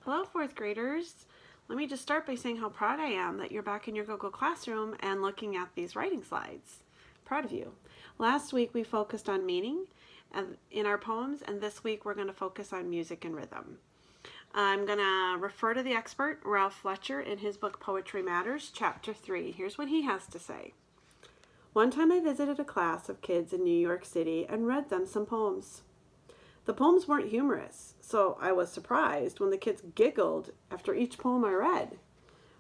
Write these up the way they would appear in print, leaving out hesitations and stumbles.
Hello, fourth graders. Let me just start by saying how proud I am that you're back in your Google Classroom and looking at these writing slides. Proud of you. Last week we focused on meaning in our poems, and this week we're going to focus on music and rhythm. I'm going to refer to the expert, Ralph Fletcher, in his book Poetry Matters, Chapter 3. Here's what he has to say. One time I visited a class of kids in New York City and read them some poems. The poems weren't humorous, so I was surprised when the kids giggled after each poem I read.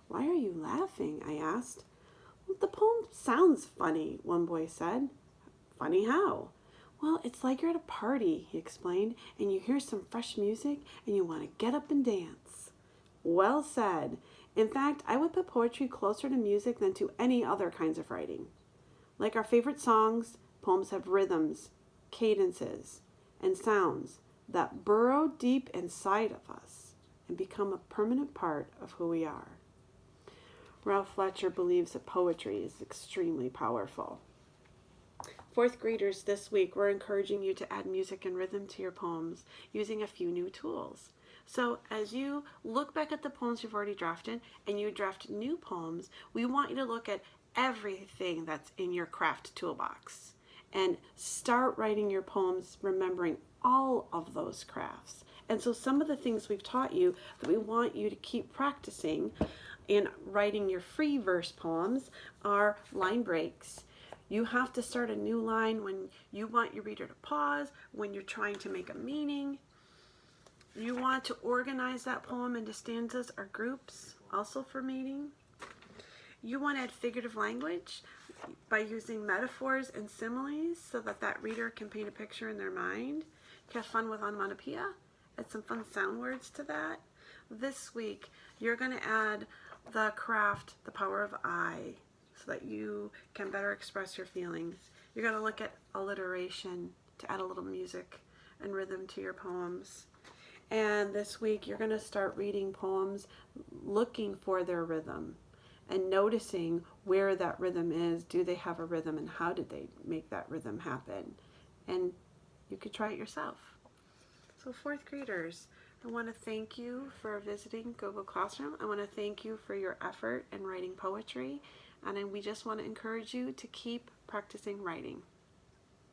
"Why are you laughing?" I asked. "Well, the poem sounds funny," one boy said. "Funny how?" "Well, it's like you're at a party," he explained, "and you hear some fresh music and you want to get up and dance." Well said. In fact, I would put poetry closer to music than to any other kinds of writing. Like our favorite songs, poems have rhythms, cadences, and sounds that burrow deep inside of us and become a permanent part of who we are. Ralph Fletcher believes that poetry is extremely powerful. Fourth graders, this week we're encouraging you to add music and rhythm to your poems using a few new tools. So as you look back at the poems you've already drafted and you draft new poems, we want you to look at everything that's in your craft toolbox and start writing your poems remembering all of those crafts. And so some of the things we've taught you that we want you to keep practicing in writing your free verse poems are line breaks. You have to start a new line when you want your reader to pause, when you're trying to make a meaning. You want to organize that poem into stanzas or groups, also for meaning. You want to add figurative language by using metaphors and similes so that that reader can paint a picture in their mind. Have fun with onomatopoeia. Add some fun sound words to that. This week, you're going to add the craft, the power of I, so that you can better express your feelings. You're going to look at alliteration to add a little music and rhythm to your poems. And this week, you're going to start reading poems looking for their rhythm and noticing where that rhythm is. Do they have a rhythm, and how did they make that rhythm happen? And you could try it yourself. So fourth graders, I want to thank you for visiting Google Classroom. I want to thank you for your effort in writing poetry, and we just want to encourage you to keep practicing writing.